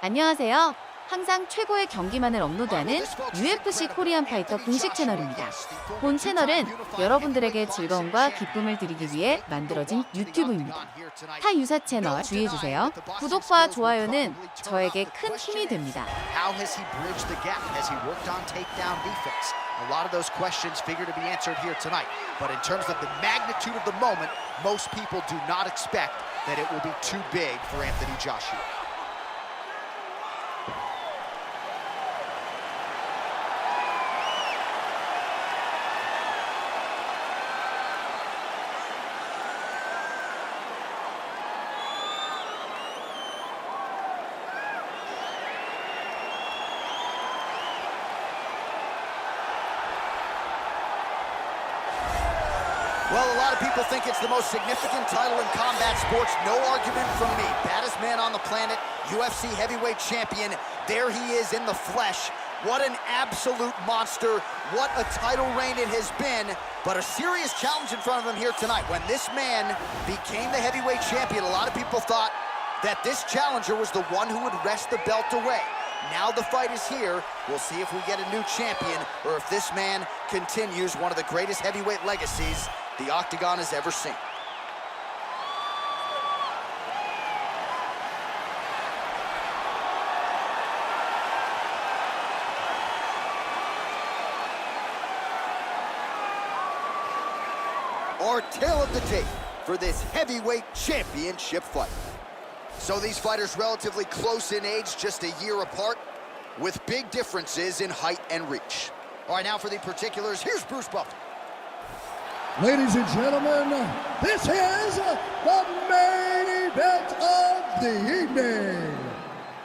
안녕하세요. 항상 최고의 경기만을 업로드하는 UFC 코리안파이터 공식 채널입니다. 본 채널은 여러분들에게 즐거움과 기쁨을 드리기 위해 만들어진 유튜브입니다. 타 유사 채널 주의해주세요. 구독과 좋아요는 저에게 큰 힘이 됩니다. A lot of those questions figure to be answered here tonight. But in terms of the magnitude of the moment, most people do not expect that it will be too big for Anthony Joshua. Well, a lot of people think it's the most significant title in combat sports. No argument from me. Baddest man on the planet, UFC heavyweight champion. There he is in the flesh. What an absolute monster. What a title reign it has been. But a serious challenge in front of him here tonight. When this man became the heavyweight champion, a lot of people thought that this challenger was the one who would wrest the belt away. Now the fight is here. We'll see if we get a new champion or if this man continues one of the greatest heavyweight legacies the Octagon has ever seen. Our tale of the tape for this heavyweight championship fight. So these fighters relatively close in age, just a year apart, with big differences in height and reach. All right, now for the particulars, here's Bruce Buffer. Ladies and gentlemen, this is the main event of the evening.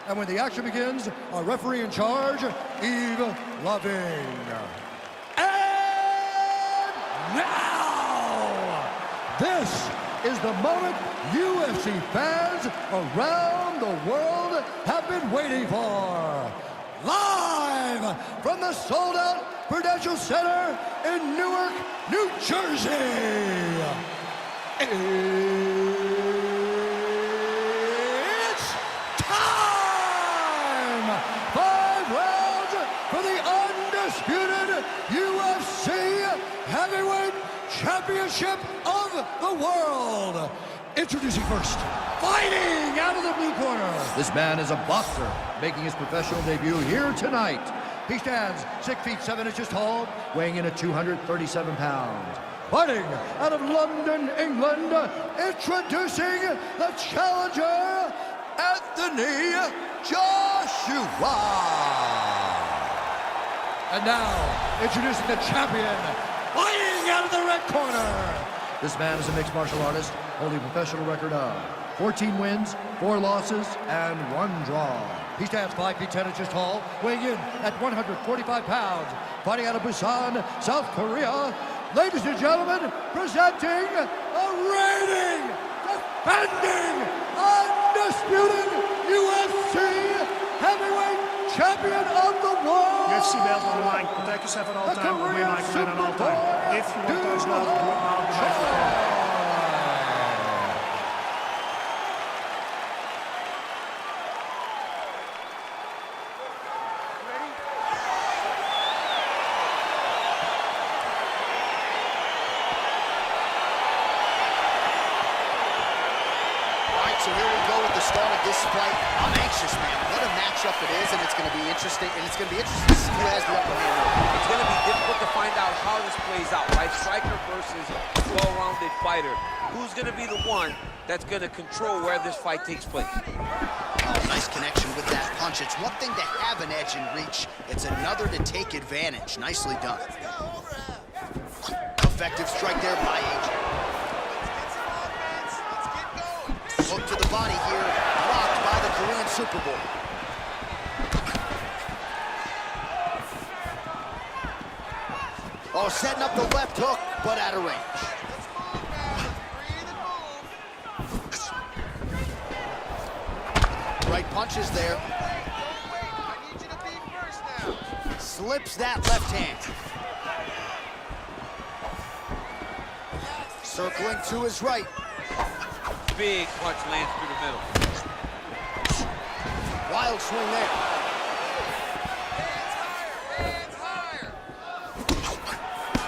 And when the action begins, our referee in charge, Yves Loving. And now, this is the moment UFC fans around the world have been waiting for. Live from the sold-out Prudential Center in Newark, New Jersey. It's time! 5 rounds for the undisputed UFC Heavyweight Championship of the world. Introducing first, fighting out of the blue corner. This man is a boxer, making his professional debut here tonight. He stands 6 feet 7 inches tall, weighing in at 237 pounds. Fighting out of London, England, introducing the challenger, Anthony Joshua. And now, introducing the champion, fighting out of the red corner. This man is a mixed martial artist, holding a professional record of 14 wins, 4 losses, and 1 draw. He stands 5 feet 10 inches tall, weighing in at 145 pounds, fighting out of Busan, South Korea. Ladies and gentlemen, presenting a reigning, defending, undisputed UFC heavyweight champion of the world. UFC belt on the line. Protect yourself at all times. Win like a man at all times. If you want those love, do it now. The microphone. So here we go with the start of this fight. I'm anxious, man. What a matchup it is, and it's going to be interesting. And it's going to be interesting to see who has the upper hand. It's going to be difficult to find out how this plays out, right? Striker versus well-rounded fighter. Who's going to be the one that's going to control where this fight takes place? Oh, nice connection with that punch. It's one thing to have an edge and reach. It's another to take advantage. Nicely done. Effective strike there by AJ. Hook to the body here, blocked by the Korean Super Bowl. Oh, setting up the left hook, but out of range. Right punches there. Slips that left hand. Circling to his right. Big punch lands through the middle. Wild swing there.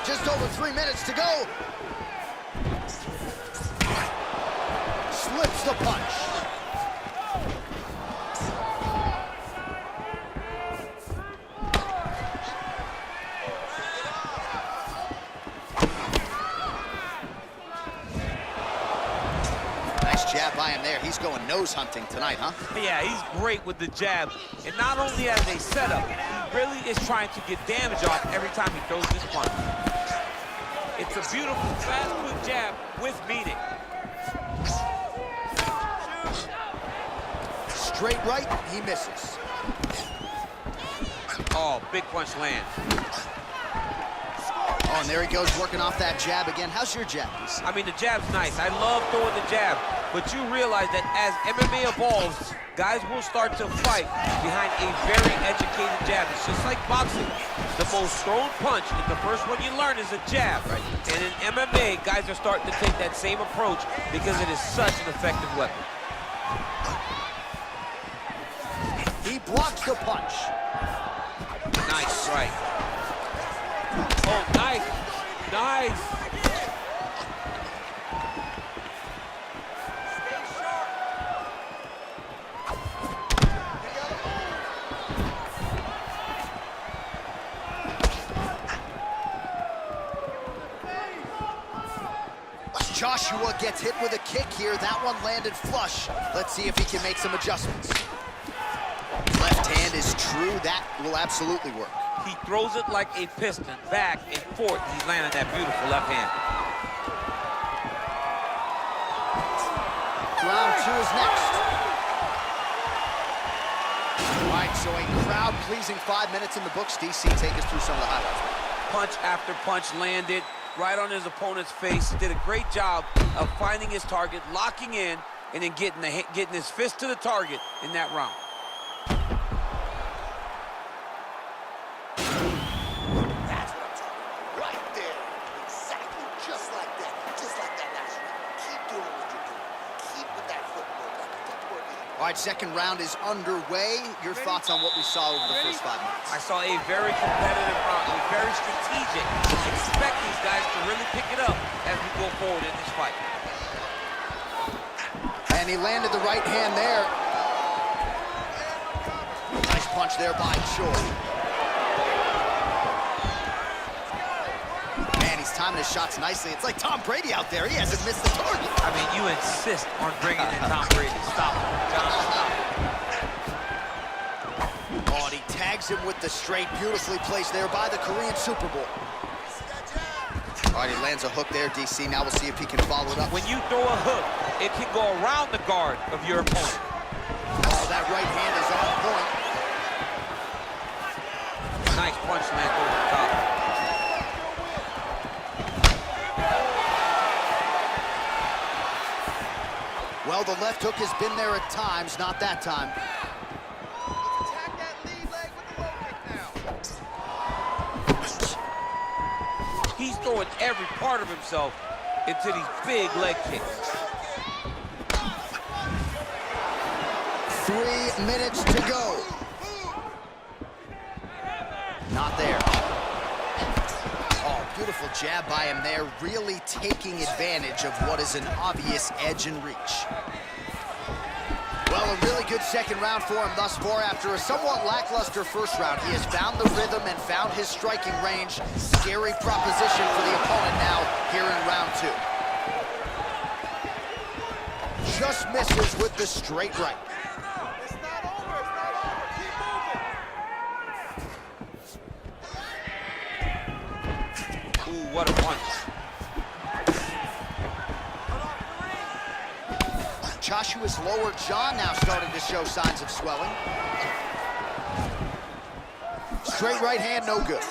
Just over 3 minutes to go. Slips the punch. Nice jab by him there. He's going nose hunting tonight, huh? Yeah, he's great with the jab. And not only as a setup, he really is trying to get damage off every time he throws this punch. It's a beautiful, fast, quick jab with meaning. Straight right, he misses. Oh, big punch lands. Oh, and there he goes, working off that jab again. How's your jab, DC? I mean, the jab's nice. I love throwing the jab. But you realize that as MMA evolves, guys will start to fight behind a very educated jab. It's just like boxing. The most thrown punch, and the first one you learn is a jab. Right. And in MMA, guys are starting to take that same approach because it is such an effective weapon. He blocks the punch. Nice strike. Oh, nice. Nice. Joshua gets hit with a kick here. That one landed flush. Let's see if he can make some adjustments. Left hand is true. That will absolutely work. He throws it like a piston, back and forth. He's landing that beautiful left hand. Round 2 is next. All right, so a crowd-pleasing 5 minutes in the books. DC, take us through some of the highlights. Punch after punch landed right on his opponent's face. He did a great job of finding his target, locking in, and then getting his fist to the target in that round. That's what I'm talking about. Right there. Exactly. Just like that. Just like that last round. Keep doing what you're doing. Keep with that footwork. All right, second round is underway. Your thoughts on what we saw over the first 5 minutes? I saw a very competitive round. It was very strategic. Expect these guys to really pick it up as we go forward in this fight. And he landed the right hand there. Nice punch there by Choi. Man, he's timing his shots nicely. It's like Tom Brady out there. He hasn't missed the target. I mean, you insist on bringing in Tom Brady. Stop him, John. Stop him. Oh, and he tags him with the straight. Beautifully placed there by the Korean Super Bowl. All right, he lands a hook there, DC. Now we'll see if he can follow it up. When you throw a hook, it can go around the guard of your opponent. Oh, that right hand is on point. Nice punch land over the top. Well, the left hook has been there at times, not that time. He's throwing every part of himself into these big leg kicks. 3 minutes to go. Not there. Oh, beautiful jab by him there, really taking advantage of what is an obvious edge and reach. Well, a really good second round for him thus far. After a somewhat lackluster first round, he has found the rhythm and found his striking range. Scary proposition for the opponent now here in round 2. Just misses with the straight right. It's not over. It's not over. Keep moving. Ooh, what a punch. Joshua's lower jaw now starting to show signs of swelling. Straight right hand, no good.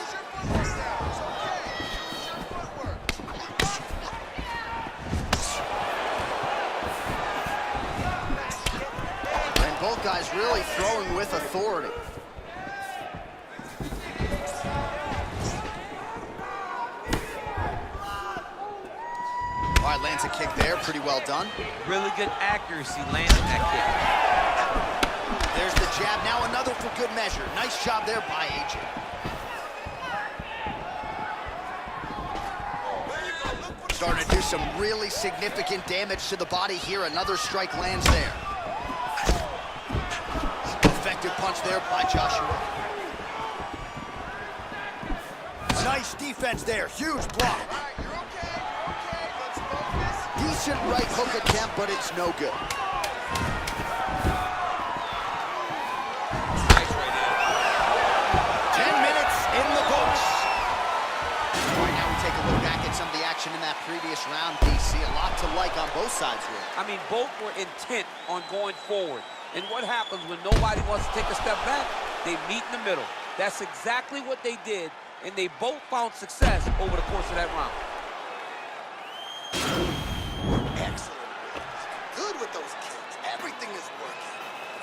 And both guys really throwing with authority. All right, lands a kick there, pretty well done. Really good accuracy landing that kick. There's the jab, now another for good measure. Nice job there by AJ. Starting to do some really significant damage to the body here. Another strike lands there. Effective punch there by Joshua. Nice defense there, huge block. Decent right hook attempt, but it's no good. Nice right hand. 10 minutes in the books. All right, now we take a look back at some of the action in that previous round, DC. A lot to like on both sides here. I mean, both were intent on going forward. And what happens when nobody wants to take a step back? They meet in the middle. That's exactly what they did, and they both found success over the course of that round. Excellent. Good with those kicks. Everything is working.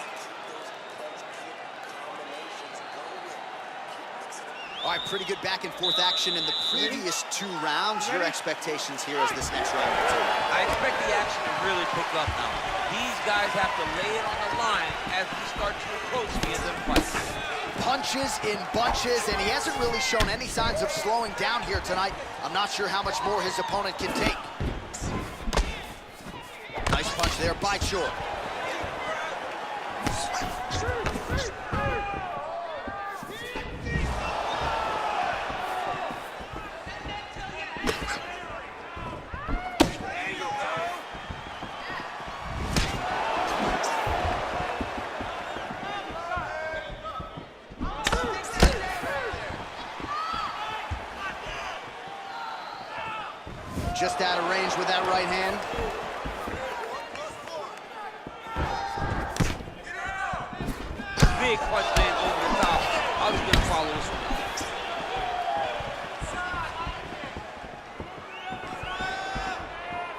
Keep those punch-kick combinations going. All right, pretty good back and forth action in the previous 2 rounds. Your expectations here as this next round continues? I expect the action to really pick up now. These guys have to lay it on the line as we start to approach the end of the fight. Punches in bunches, and he hasn't really shown any signs of slowing down here tonight. I'm not sure how much more his opponent can take. Nice punch there by Chor. Just out of range with that right hand. Big punch land over the top. I was going to follow this one.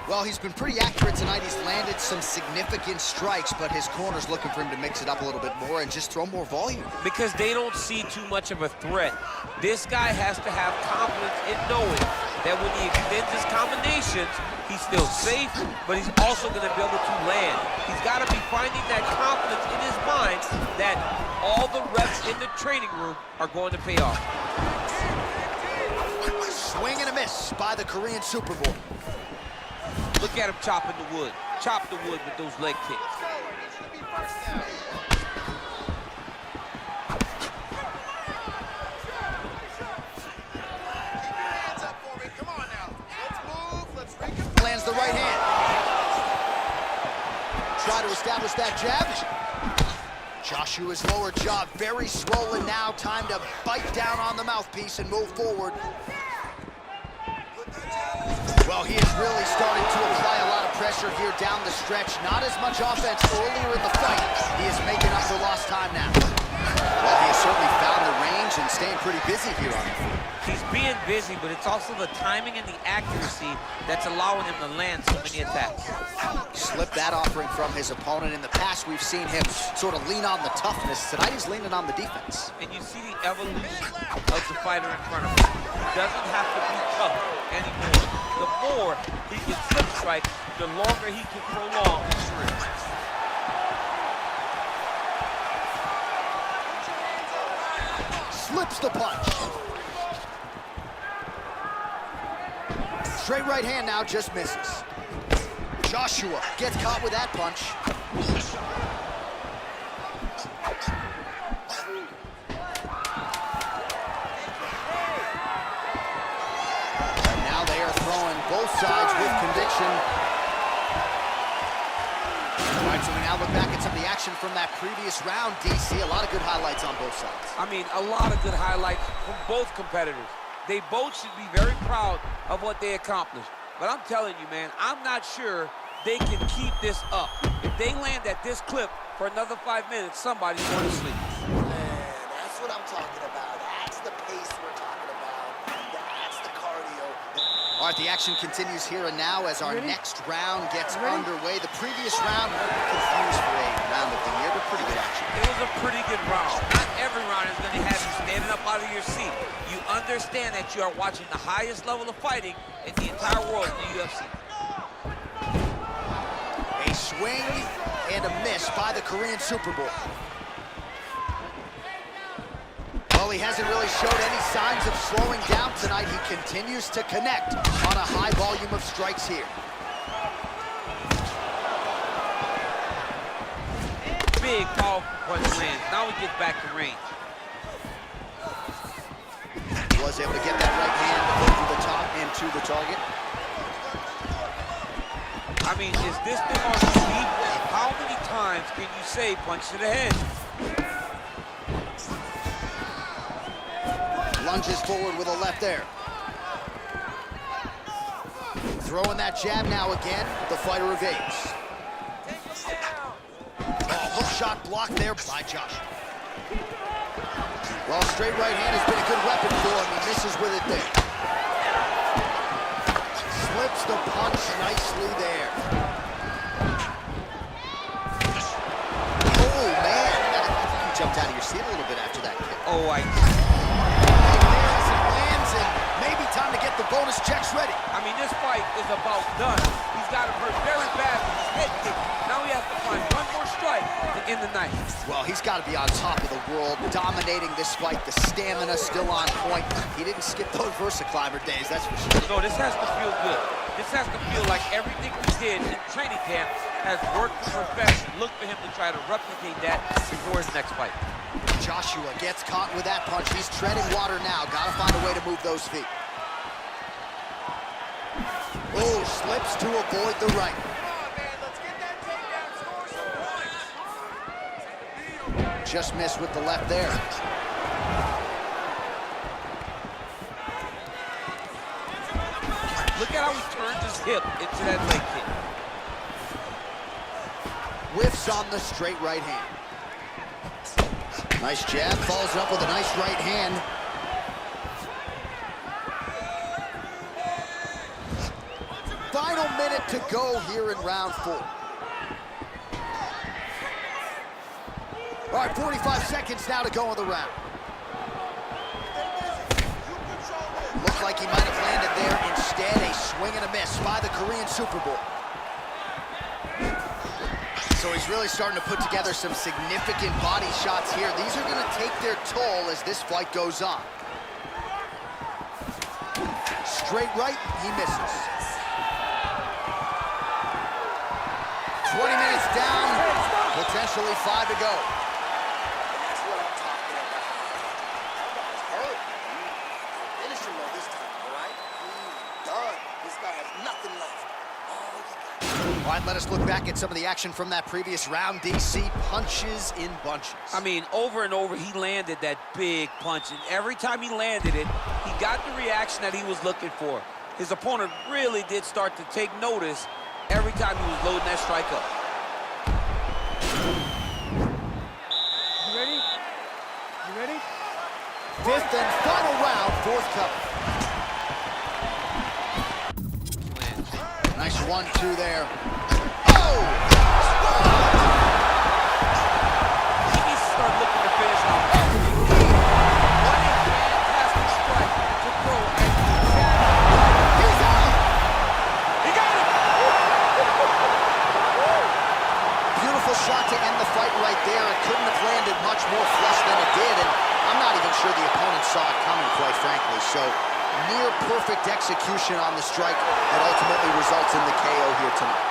Well, he's been pretty accurate tonight. He's landed some significant strikes, but his corner's looking for him to mix it up a little bit more and just throw more volume. Because they don't see too much of a threat. This guy has to have confidence in knowing that when he extends his combinations, he's still safe, but he's also going to be able to land. He's got to be finding that confidence in his mind that all the reps in the training room are going to pay off. Swing and a miss by the Korean Superboy. Look at him chopping the wood. Chop the wood with those leg kicks. Lands the right hand. Try to establish that jab. Joshua's lower jaw very swollen now. Time to bite down on the mouthpiece and move forward. Well, he is really starting to apply a lot of pressure here down the stretch. Not as much offense earlier in the fight. He is making up for lost time now. Well, he has certainly found the range and staying pretty busy here on the field. He's being busy, but it's also the timing and the accuracy that's allowing him to land so many attacks. Slipped that offering from his opponent. In the past, we've seen him sort of lean on the toughness. Tonight, he's leaning on the defense. And you see the evolution of the fighter in front of him. He doesn't have to be tough anymore. The more he can slip strike, the longer he can prolong his career. Slips the punch. Straight right hand now, just misses. Joshua gets caught with that punch. And now they are throwing both sides with conviction. All right, so we now look back at some of the action from that previous round, DC. A lot of good highlights on both sides. I mean, a lot of good highlights from both competitors. They both should be very proud of what they accomplished. But I'm telling you, man, I'm not sure they can keep this up. If they land at this clip for another 5 minutes, somebody's going to sleep. Man, that's what I'm talking about. That's the pace we're talking about. That's the cardio. All right, the action continues here and now as our next round gets underway. The previous round, we're confused for a round of the year, but pretty good action. It was a pretty good round. Not every round is going to have you standing up out of your seat. You understand that you are watching the highest level of fighting in the entire world in the UFC. A swing and a miss by the Korean Superboy. Well, he hasn't really showed any signs of slowing down tonight. He continues to connect on a high volume of strikes here. Big powerful punch lands. Now he gets back to range. He was able to get that right hand over the top and to the target. I mean, is this thing on his feet? How many times can you say punch to the head? Lunges forward with a left there. Throwing that jab now again. The fighter evades. Oh, hook shot blocked there by Josh. Well, straight right hand has been a good weapon for him. He misses with it there. Slips the punch nicely there. Oh, man. You jumped out of your seat a little bit after that kick. Oh, Maybe time to get the bonus checks ready. I mean, this fight is about done. He's got him hurt very bad with his head kick. Now he has to find one more strike to end the night. Well, he's got to be on top of the world, dominating this fight. The stamina still on point. He didn't skip those VersaClimber days, that's for sure. No, this has to feel good. This has to feel like everything he did in training camp has worked to perfection. Look for him to try to replicate that before his next fight. Joshua gets caught with that punch. He's treading water now. Got to find a way to move those feet. Oh, slips to avoid the right. Just missed with the left there. Look at how he turns his hip into that leg kick. Whiffs on the straight right hand. Nice jab, follows up with a nice right hand. Final minute to go here in round 4. All right, 45 seconds now to go in the round. Looked like he might have landed there. Instead, a swing and a miss by the Korean Super Bowl. So he's really starting to put together some significant body shots here. These are going to take their toll as this fight goes on. Straight right, he misses. 20 minutes down, potentially 5 to go. That's what I'm talking about. Hurt. Finish him though this time, all right? He's done. This guy has nothing left. All right, let us look back at some of the action from that previous round. DC punches in bunches. I mean, over and over, he landed that big punch, and every time he landed it, he got the reaction that he was looking for. His opponent really did start to take notice every time he was loading that strike up. You ready? You ready? 5th and final round, 4th cover. Nice 1-2 there. Oh! He needs to start looking to finish off everything. What a fantastic strike to throw at the jab. He's out! He got it! Beautiful shot to end the fight right there. It couldn't have landed much more flush than it did, and I'm not even sure the opponent saw it coming, quite frankly. So, near perfect execution on the strike that ultimately results in the KO here tonight.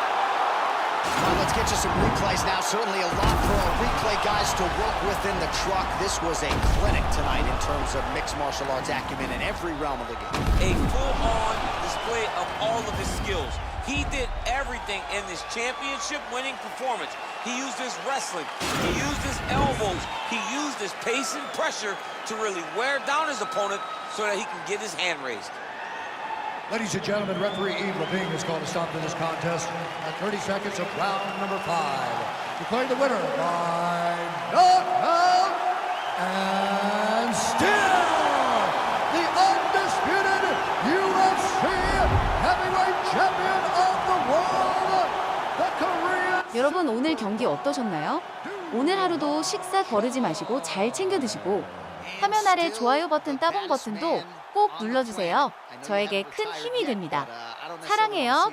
All right, let's get you some replays now. Certainly a lot for our replay guys to work with in the truck. This was a clinic tonight in terms of mixed martial arts acumen in every realm of the game. A full-on display of all of his skills. He did everything in this championship-winning performance. He used his wrestling, he used his elbows, he used his pace and pressure to really wear down his opponent so that he can get his hand raised. Ladies and gentlemen, referee Yves Levine has called a stop to this contest at 30 seconds of round number 5. Declaring the winner by knockout and still the undisputed UFC heavyweight champion of the world, the Korean. 여러분 오늘 경기 어떠셨나요? 오늘 하루도 식사 거르지 마시고 잘 챙겨 드시고 화면 아래 좋아요 버튼 따봉 버튼도 꼭 눌러주세요. 저에게 큰 힘이 됩니다. 사랑해요.